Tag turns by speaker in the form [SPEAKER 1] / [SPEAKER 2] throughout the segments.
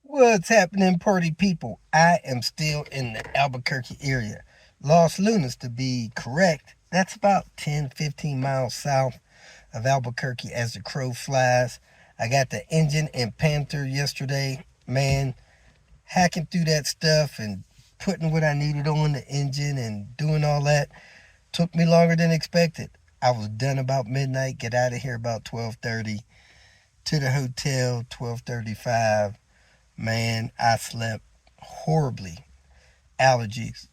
[SPEAKER 1] What's happening, party people? I am still in the Albuquerque area. Los Lunas, to be correct. That's about 10-15 miles south of Albuquerque as the crow flies. I got the engine and Panther yesterday. Man, hacking through that stuff and putting what I needed on the engine and doing all that took me longer than expected. I was done about midnight, get out of here about 12:30, to the hotel 12:35. Man, I slept horribly. Allergies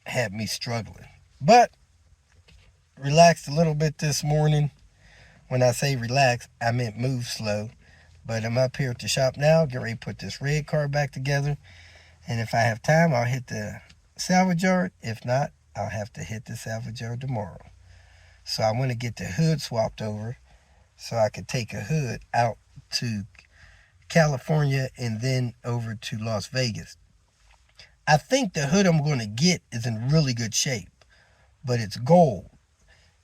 [SPEAKER 1] had me struggling. But relaxed a little bit this morning. When I say relax, I meant move slow. But I'm up here at the shop now, get ready to put this red car back together. And if I have time, I'll hit the salvage yard. If not, I'll have to hit the salvage yard tomorrow. So I want to get the hood swapped over so I could take a hood out to California and then over to Las Vegas. I think the hood I'm going to get is in really good shape, but it's gold.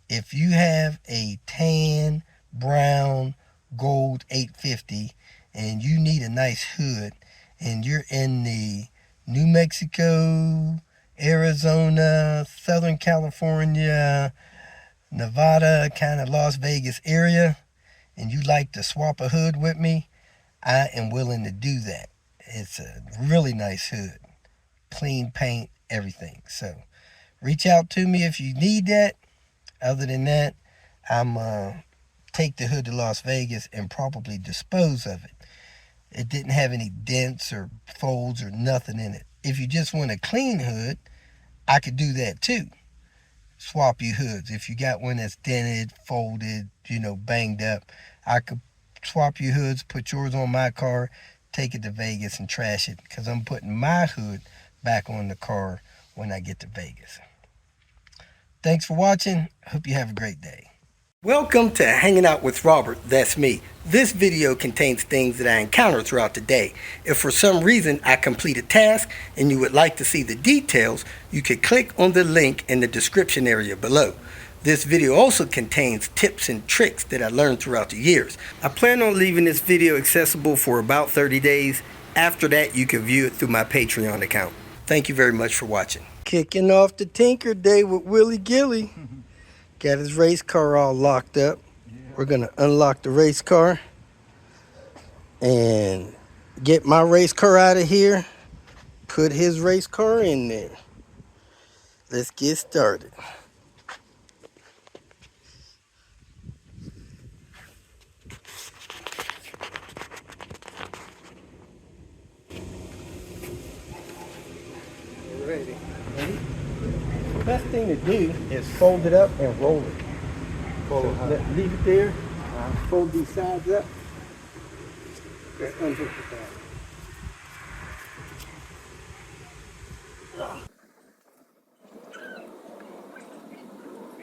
[SPEAKER 1] If you have a tan, brown, gold 850 and you need a nice hood and you're in the New Mexico, Arizona, Southern California, Nevada, kind of Las Vegas area, and you like to swap a hood with me, I am willing to do that. It's a really nice hood. Clean paint, everything. So reach out to me if you need that. Other than that, I'm take the hood to Las Vegas and probably dispose of it. It didn't have any dents or folds or nothing in it. If you just want a clean hood, I could do that too. Swap your hoods. If you got one that's dented, folded, banged up, I could swap your hoods, put yours on my car, take it to Vegas and trash it, because I'm putting my hood back on the car when I get to Vegas. Thanks for watching. Hope you have a great day. Welcome to Hanging Out with Robert. That's me. This video contains things that I encounter throughout the day. If for some reason I complete a task and you would like to see the details, you can click on the link in the description area below. This video also contains tips and tricks that I learned throughout the years. I plan on leaving this video accessible for about 30 days. After that, you can view it through my Patreon account. Thank you very much for watching. Kicking off the Tinker Day with Willie Gilly. Got his race car all locked up. We're going to unlock the race car and get my race car out of here. Put his race car in there. Let's get started. Ready. The best thing to do is fold it up and roll it. Leave it there. Fold these sides up. Unhook it down.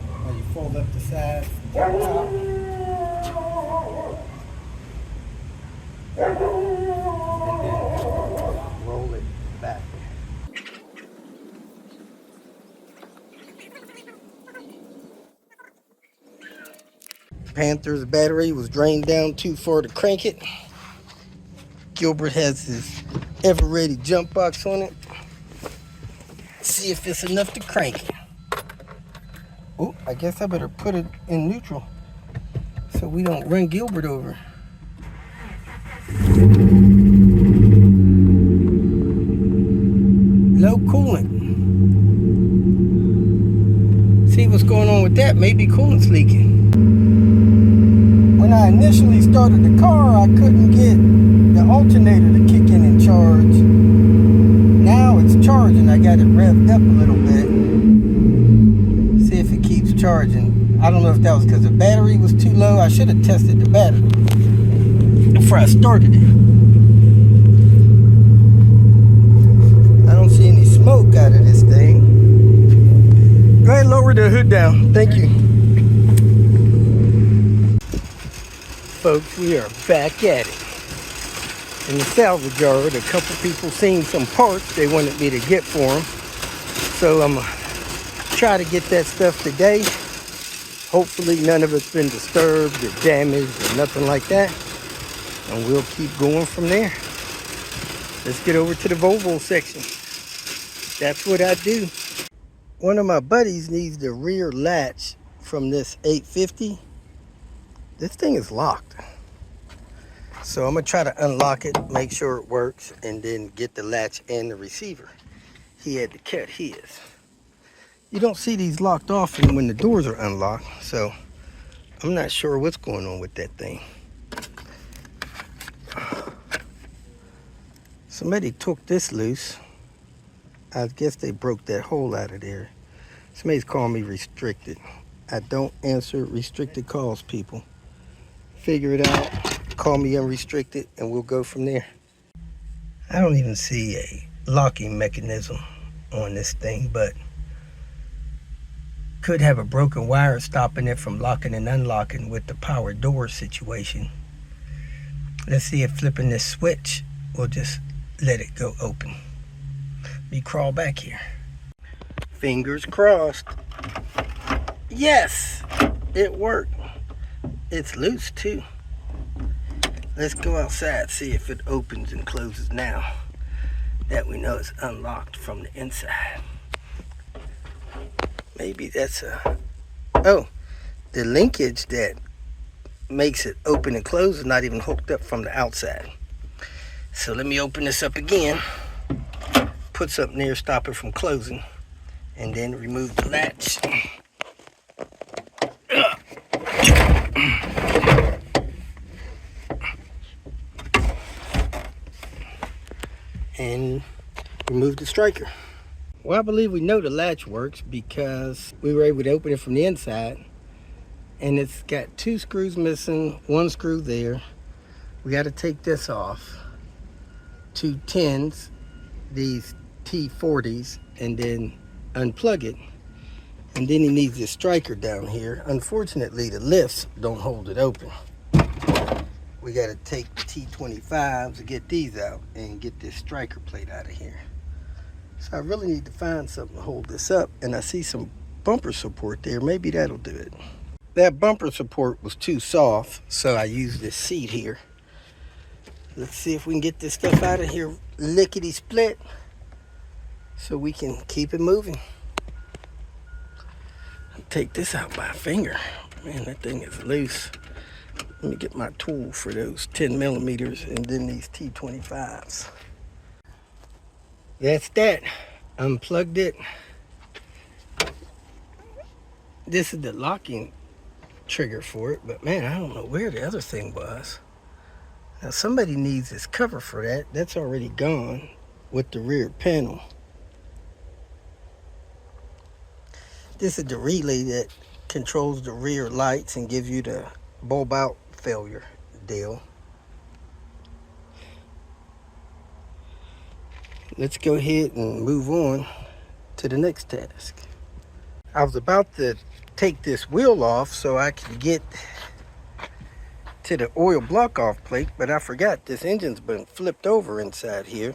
[SPEAKER 1] Now you fold up the sides. And then roll it back. Panther's battery was drained down too far to crank it. Gilbert has his ever-ready jump box on it. See if it's enough to crank it. Oh, I guess I better put it in neutral so we don't run Gilbert over. Low coolant. See what's going on with that. Maybe coolant's leaking. When I initially started the car, I couldn't get the alternator to kick in and charge. Now it's charging. I got it revved up a little bit. See if it keeps charging. I don't know if that was because the battery was too low. I should have tested the battery before I started it. I don't see any smoke out of this thing. Go ahead and lower the hood down. Thank you. Folks, we are back at it. In the salvage yard, a couple people seen some parts they wanted me to get for them. So I'm going to try to get that stuff today. Hopefully none of it's been disturbed or damaged or nothing like that. And we'll keep going from there. Let's get over to the Volvo section. That's what I do. One of my buddies needs the rear latch from this 850. This thing is locked. So I'm gonna try to unlock it, make sure it works, and then get the latch and the receiver. He had to cut his. You don't see these locked off when the doors are unlocked, so I'm not sure what's going on with that thing. Somebody took this loose. I guess they broke that hole out of there. Somebody's calling me restricted. I don't answer restricted calls, people. Figure it out, call me unrestricted, and we'll go from there. I don't even see a locking mechanism on this thing, but could have a broken wire stopping it from locking and unlocking with the power door situation. Let's see if flipping this switch will just let it go open. Let me crawl back here. Fingers crossed. Yes, it worked. It's loose too. Let's go outside, see if it opens and closes now that we know it's unlocked from the inside. Maybe that's oh, the linkage that makes it open and close is not even hooked up from the outside. So let me open this up again, put something there, stop it from closing, and then remove the latch. And remove the striker. Well, I believe we know the latch works because we were able to open it from the inside, and it's got 2 screws missing, 1 screw there. We got to take this off, 2 10s, these T40s, and then unplug it. And then he needs this striker down here. Unfortunately, the lifts don't hold it open. We got to take the T25s to get these out and get this striker plate out of here. So I really need to find something to hold this up, and I see some bumper support there. Maybe that'll do it. That bumper support was too soft, so I used this seat here. Let's see if we can get this stuff out of here lickety split so we can keep it moving. I'll take this out by a finger. Man, that thing is loose. Let me get my tool for those 10 millimeters and then these T25s. That's that. Unplugged it. This is the locking trigger for it, but man, I don't know where the other thing was. Now somebody needs this cover for that. That's already gone with the rear panel. This is the relay that controls the rear lights and gives you the bulb out failure deal. Let's go ahead and move on to the next task. I was about to take this wheel off so I could get to the oil block off plate, but I forgot this engine's been flipped over inside here.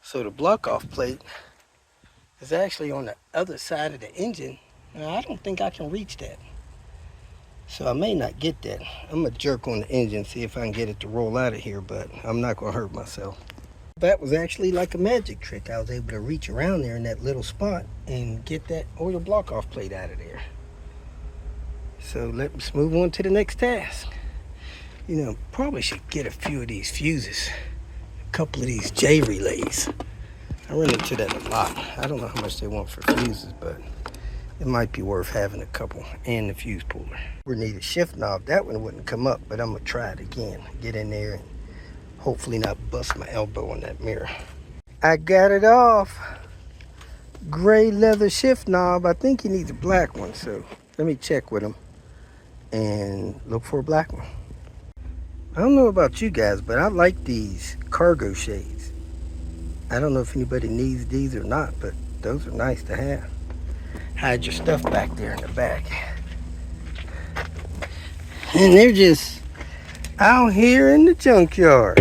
[SPEAKER 1] So the block off plate is actually on the other side of the engine. Now, I don't think I can reach that. So I may not get that. I'm gonna jerk on the engine, see if I can get it to roll out of here, but I'm not gonna hurt myself. That was actually like a magic trick. I was able to reach around there in that little spot and get that oil block off plate out of there. So let's move on to the next task. You know, probably should get a few of these fuses, a couple of these J relays. I run into that a lot. I don't know how much they want for fuses, but it might be worth having a couple, and the fuse puller. We need a shift knob. That one wouldn't come up, but I'm gonna try it again. Get in there and hopefully not bust my elbow on that mirror. I got it off. Gray leather shift knob. I think he needs a black one, so let me check with him and look for a black one. I don't know about you guys, but I like these cargo shades. I don't know if anybody needs these or not, but those are nice to have. Hide your stuff back there in the back. And they're just out here in the junkyard.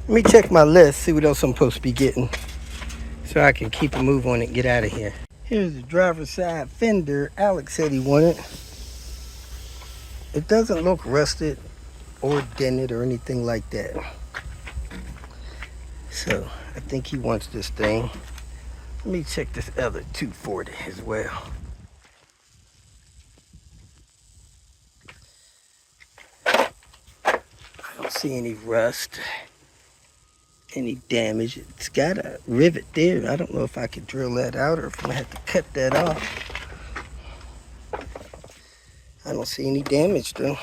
[SPEAKER 1] Let me check my list, see what else I'm supposed to be getting, so I can keep a move on it and get out of here. Here's the driver's side fender Alex said he wanted. It doesn't look rusted or dented or anything like that. So I think he wants this thing. Let me check this other 240 as well. I don't see any rust, any damage. It's got a rivet there. I don't know if I could drill that out or if I'm gonna have to cut that off. I don't see any damage though.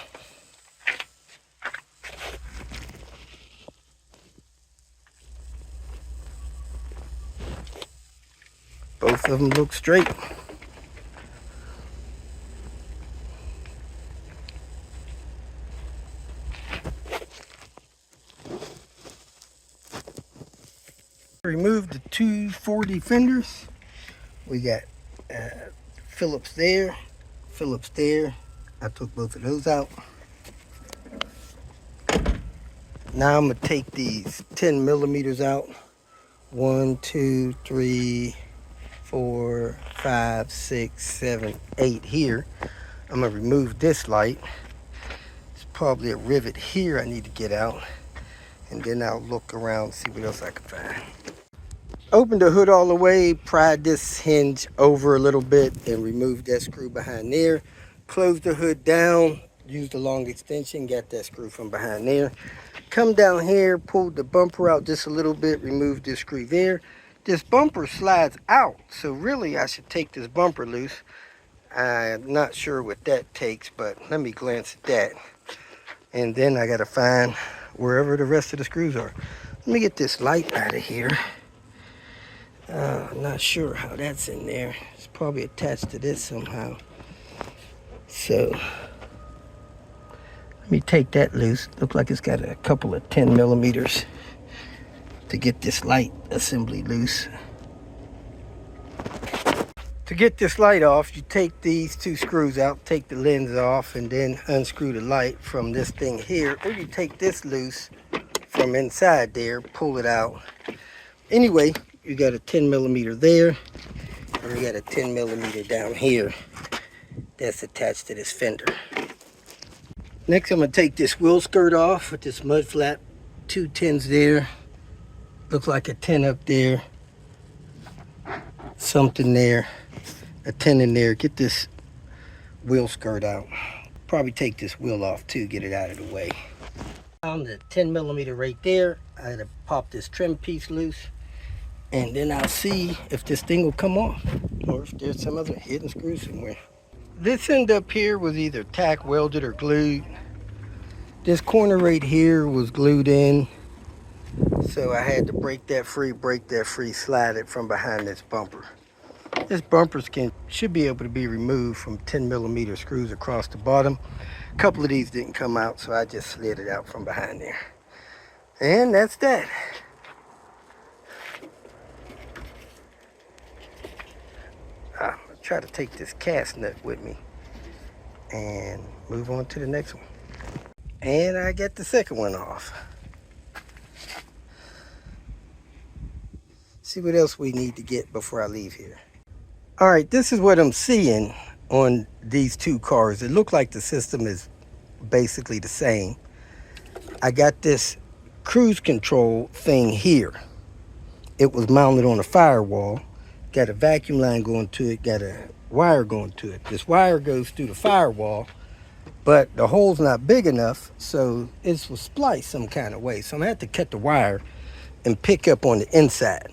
[SPEAKER 1] Both of them look straight. Remove the 240 fenders. We got Phillips there, Phillips there. I took both of those out. Now I'm gonna take these 10 millimeters out. 1, 2, 3, 4, 5, 6, 7, 8 here. I'm gonna remove this light. There's probably a rivet here I need to get out. And then I'll look around, see what else I can find. Open the hood all the way, pry this hinge over a little bit and remove that screw behind there. Close the hood down, use the long extension, got that screw from behind there. Come down here, pull the bumper out just a little bit, remove this screw there. This bumper slides out, so really I should take this bumper loose. I'm not sure what that takes, but let me glance at that. And then I gotta find wherever the rest of the screws are. Let me get this light out of here. I'm not sure how that's in there. It's probably attached to this somehow. So, let me take that loose. Looks like it's got a couple of 10 millimeters to get this light assembly loose. To get this light off, you take these two screws out, take the lens off, and then unscrew the light from this thing here. Or you take this loose from inside there, pull it out. Anyway, you got a 10 millimeter there, and you got a 10 millimeter down here that's attached to this fender. Next, I'm gonna take this wheel skirt off with this mud flap. 2 10s there. Looks like a 10 up there. Something there. A 10 in there. Get this wheel skirt out. Probably take this wheel off too, get it out of the way. Found the 10 millimeter right there. I had to pop this trim piece loose. And then I'll see if this thing will come off or if there's some other hidden screw somewhere. This end up here was either tack welded or glued. This corner right here was glued in. So I had to break that free, slide it from behind this bumper. This bumper should be able to be removed from 10 millimeter screws across the bottom. A couple of these didn't come out, so I just slid it out from behind there. And that's that. I'm gonna try to take this cast nut with me and move on to the next one. And I get the second one off. See what else we need to get before I leave here. All right, this is what I'm seeing on these two cars. It looked like the system is basically the same. I got this cruise control thing here. It was mounted on a firewall. Got a vacuum line going to it, got a wire going to it. This wire goes through the firewall, but the hole's not big enough, so it was spliced some kind of way. So I'm gonna have to cut the wire and pick up on the inside.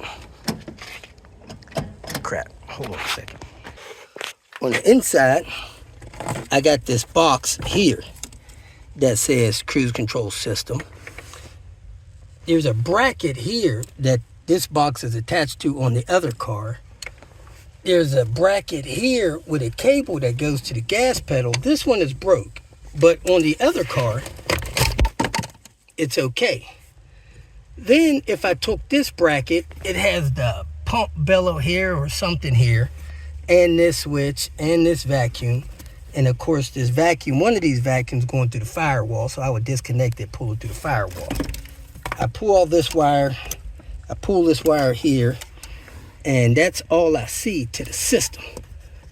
[SPEAKER 1] Crap, hold on a second. On the inside, I got this box here that says cruise control system. There's a bracket here that this box is attached to on the other car. There's a bracket here with a cable that goes to the gas pedal. This one is broke, but on the other car, it's okay. Then if I took this bracket, it has the pump bellow here or something here, and this switch, and this vacuum. And of course this vacuum, one of these vacuums going through the firewall, so I would disconnect it, pull it through the firewall. I pull all this wire, I pull this wire here, and that's all I see to the system.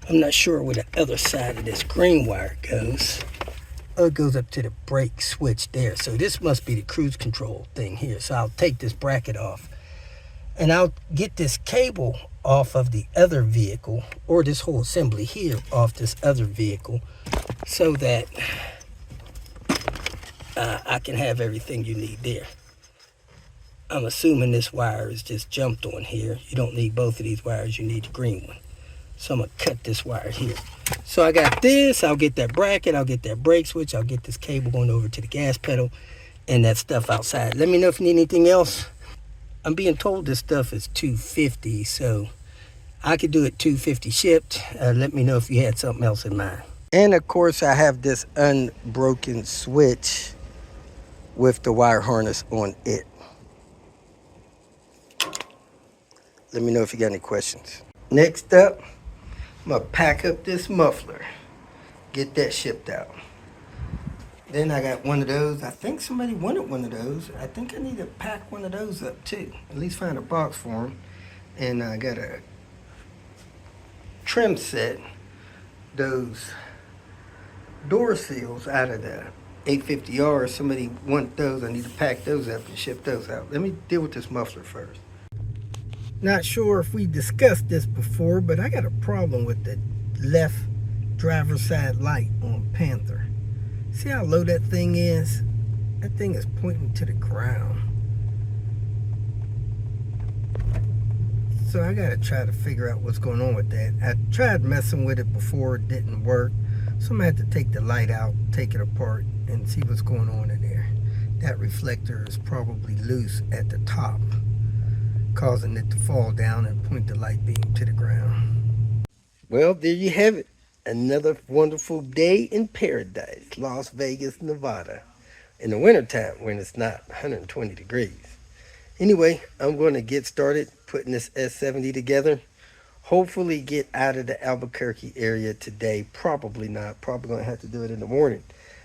[SPEAKER 1] I'm not sure where the other side of this green wire goes. Oh, it goes up to the brake switch there. So this must be the cruise control thing here. So I'll take this bracket off And I'll get this cable off of the other vehicle, or this whole assembly here off this other vehicle, so that I can have everything you need there. I'm assuming this wire is just jumped on here. You don't need both of these wires, you need the green one. So I'm gonna cut this wire here. So I got this, I'll get that bracket, I'll get that brake switch, I'll get this cable going over to the gas pedal and that stuff outside. Let me know if you need anything else. I'm being told this stuff is $250, so I could do it $250 shipped. Let me know if you had something else in mind. And of course I have this unbroken switch with the wire harness on it. Let me know if you got any questions. Next up, I'm gonna pack up this muffler, get that shipped out. Then I got one of those. I think somebody wanted one of those. I think I need to pack one of those up too. At least find a box for them. And I got a trim set, those door seals out of the 850R. Somebody want those. I need to pack those up and ship those out. Let me deal with this muffler first. Not sure if we discussed this before, but I got a problem with the left driver's side light on Panther. See how low that thing is? That thing is pointing to the ground. So I gotta try to figure out what's going on with that. I tried messing with it before, it didn't work. So I'm gonna have to take the light out, take it apart, and see what's going on in there. That reflector is probably loose at the top, causing it to fall down and point the light beam to the ground. Well, there you have it. Another wonderful day in paradise, Las Vegas, Nevada. In the wintertime when it's not 120 degrees. Anyway, I'm going to get started putting this S70 together. Hopefully get out of the Albuquerque area today. Probably not. Probably going to have to do it in the morning.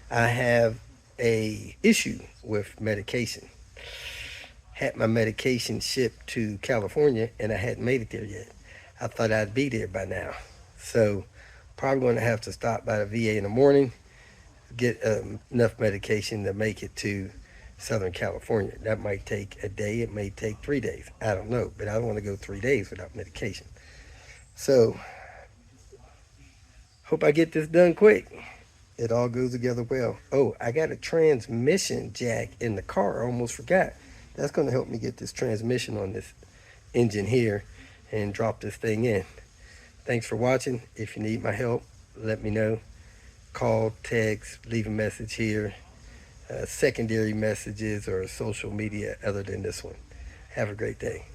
[SPEAKER 1] I have a issue with medication. Had my medication shipped to California and I hadn't made it there yet. I thought I'd be there by now. So probably going to have to stop by the VA in the morning, get enough medication to make it to Southern California. That might take a day. It may take 3 days. I don't know, but I don't want to go 3 days without medication. So hope I get this done quick. It all goes together well. Oh, I got a transmission jack in the car. I almost forgot. That's going to help me get this transmission on this engine here and drop this thing in. Thanks for watching. If you need my help, let me know. Call, text, leave a message here. Secondary messages or social media other than this one. Have a great day.